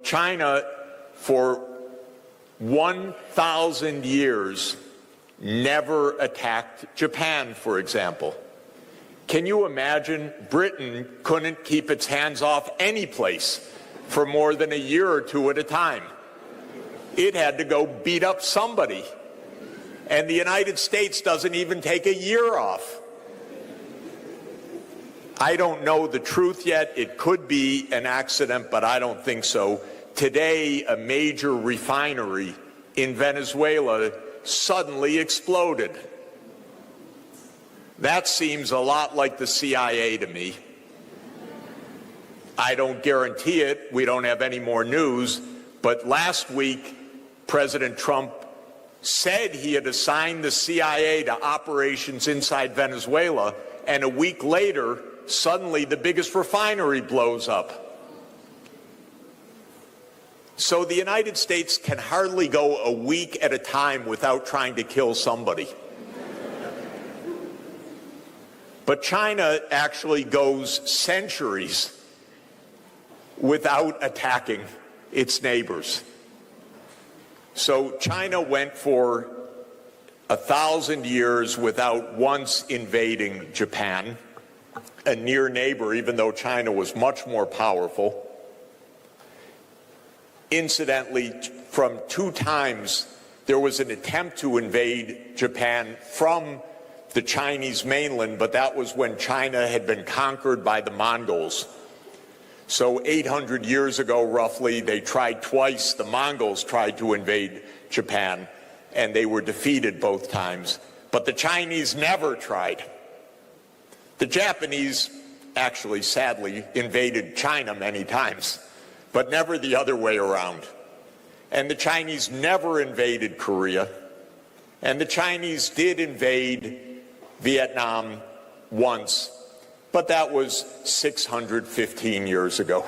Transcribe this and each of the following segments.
China, for 1,000 years, never attacked Japan, for example. Can you imagine? Britain couldn't keep its hands off any place for more than a year or two at a time. It had to go beat up somebody. And the United States doesn't even take a year off. I don't know the truth yet. It could be an accident, but I don't think so. Today, a major refinery in Venezuela suddenly exploded. That seems a lot like the CIA to me. I don't guarantee it. We don't have any more news. But last week, President Trump said he had assigned the CIA to operations inside Venezuela, and a week later, suddenly the biggest refinery blows up. So the United States can hardly go a week at a time without trying to kill somebody. But China actually goes centuries without attacking its neighbors. So China went for 1,000 years without once invading Japan, a near neighbor, even though China was much more powerful. Incidentally, from 2 times, there was an attempt to invade Japan from the Chinese mainland, but that was when China had been conquered by the Mongols. So 800 years ago, roughly, they tried twice. The Mongols tried to invade Japan, and they were defeated both times. But the Chinese never tried. The Japanese actually, sadly, invaded China many times, but never the other way around. And the Chinese never invaded Korea. And the Chinese did invade Vietnam once, but that was 615 years ago.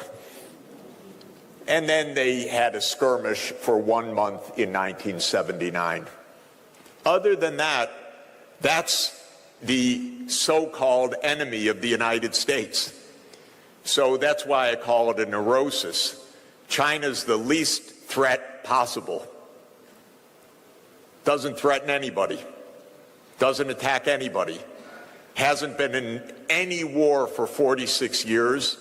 And then they had a skirmish for 1 month in 1979. Other than that, that's the so-called enemy of the United States. So that's why I call it a neurosis. China's the least threat possible. Doesn't threaten anybody. Doesn't attack anybody. Hasn't been in any war for 46 years.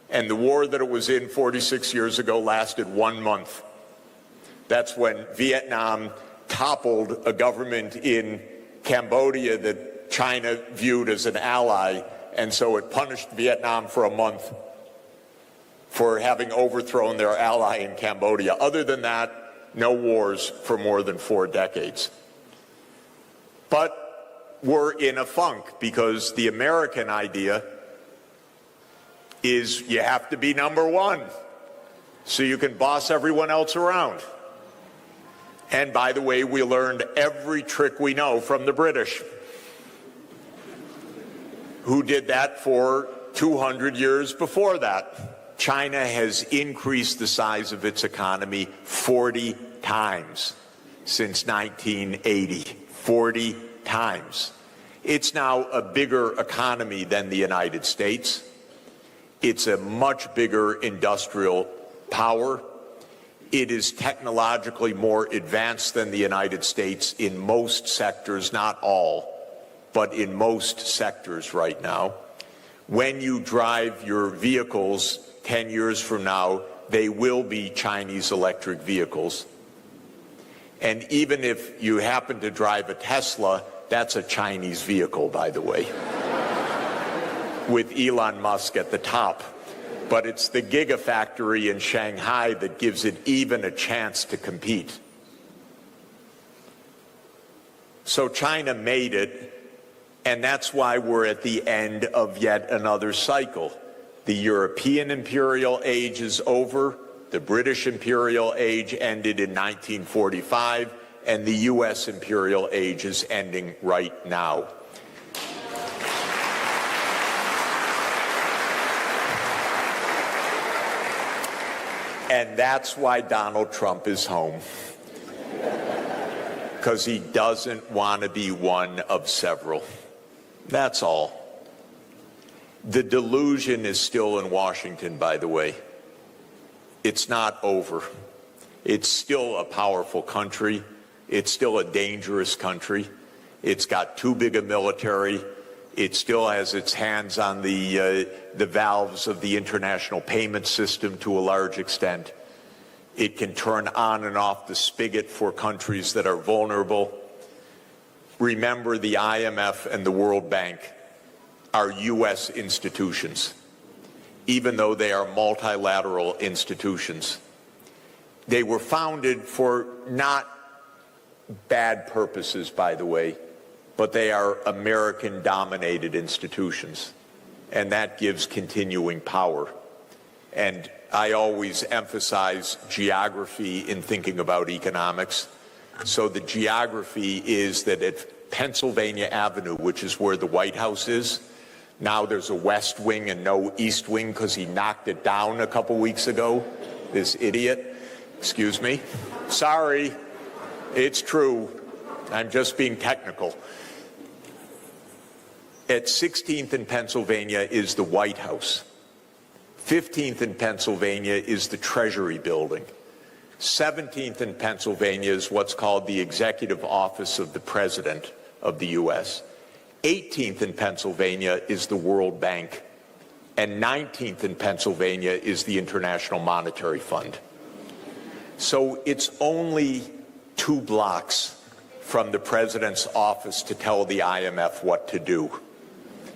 And the war that it was in 46 years ago lasted 1 month. That's when Vietnam toppled a government in Cambodia that China viewed as an ally, and so it punished Vietnam for a month for having overthrown their ally in Cambodia. Other than that, no wars for more than 4 decades. But we're in a funk because the American idea is you have to be number one so you can boss everyone else around. And by the way, we learned every trick we know from the British, who did that for 200 years before that. China has increased the size of its economy 40 times since 1980. 40 times. It's now a bigger economy than the United States. It's a much bigger industrial power. It is technologically more advanced than the United States in most sectors, not all, but in most sectors right now. When you drive your vehicles 10 years from now, they will be Chinese electric vehicles. And even if you happen to drive a Tesla, that's a Chinese vehicle, by the way, with Elon Musk at the top. But it's the gigafactory in Shanghai that gives it even a chance to compete. So China made it, and that's why we're at the end of yet another cycle. The European imperial age is over. The British imperial age ended in 1945, and the U.S. imperial age is ending right now. And that's why Donald Trump is home. Because he doesn't want to be one of several. That's all. The delusion is still in Washington, by the way. it's not over. It's still a powerful country. It's still a dangerous country. It's got too big a military. It still has its hands on the valves of the international payment system to a large extent. It can turn on and off the spigot for countries that are vulnerable. Remember, the IMF and the World Bank are U.S. institutions, even though they are multilateral institutions. They were founded for not bad purposes, by the way, but they are American-dominated institutions, and that gives continuing power. And I always emphasize geography in thinking about economics. So the geography is that at Pennsylvania Avenue, which is where the White House is, now there's a West Wing and no East Wing because he knocked it down a couple weeks ago, this idiot. Excuse me. Sorry. It's true. I'm just being technical. At 16th and Pennsylvania is the White House. 15th and Pennsylvania is the Treasury Building. 17th and Pennsylvania is what's called the Executive Office of the President of the U.S. 18th in Pennsylvania is the World Bank. And 19th in Pennsylvania is the International Monetary Fund. So it's only 2 blocks from the President's office to tell the IMF what to do.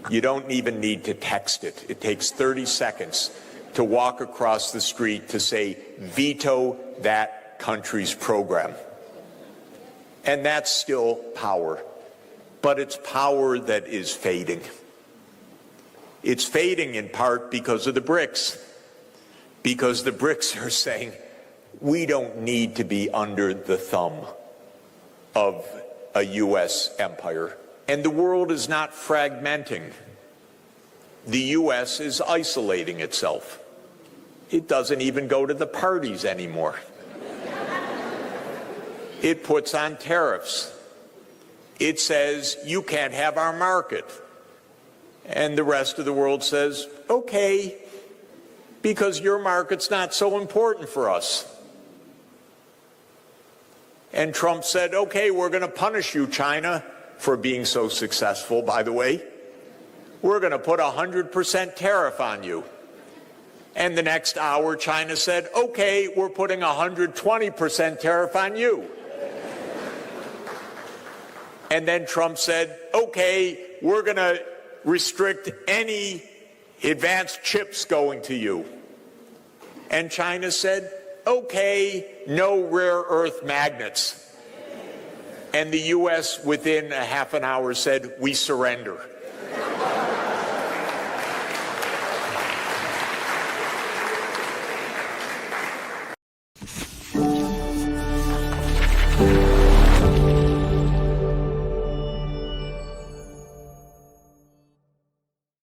You don't even need to text it. It takes 30 seconds to walk across the street to say, veto that country's program. And that's still power. But it's power that is fading. It's fading in part because of the BRICS. Because the BRICS are saying, we don't need to be under the thumb of a U.S. empire. And the world is not fragmenting. The U.S. is isolating itself. It doesn't even go to the parties anymore. It puts on tariffs. It says, you can't have our market. And the rest of the world says, okay, because your market's not so important for us. And Trump said, okay, we're going to punish you, China, for being so successful, by the way. We're going to put 100% tariff on you. And the next hour, China said, okay, we're putting 120% tariff on you. And then Trump said, okay, we're going to restrict any advanced chips going to you. And China said, okay, no rare earth magnets. And the U.S. within a half an hour said, we surrender.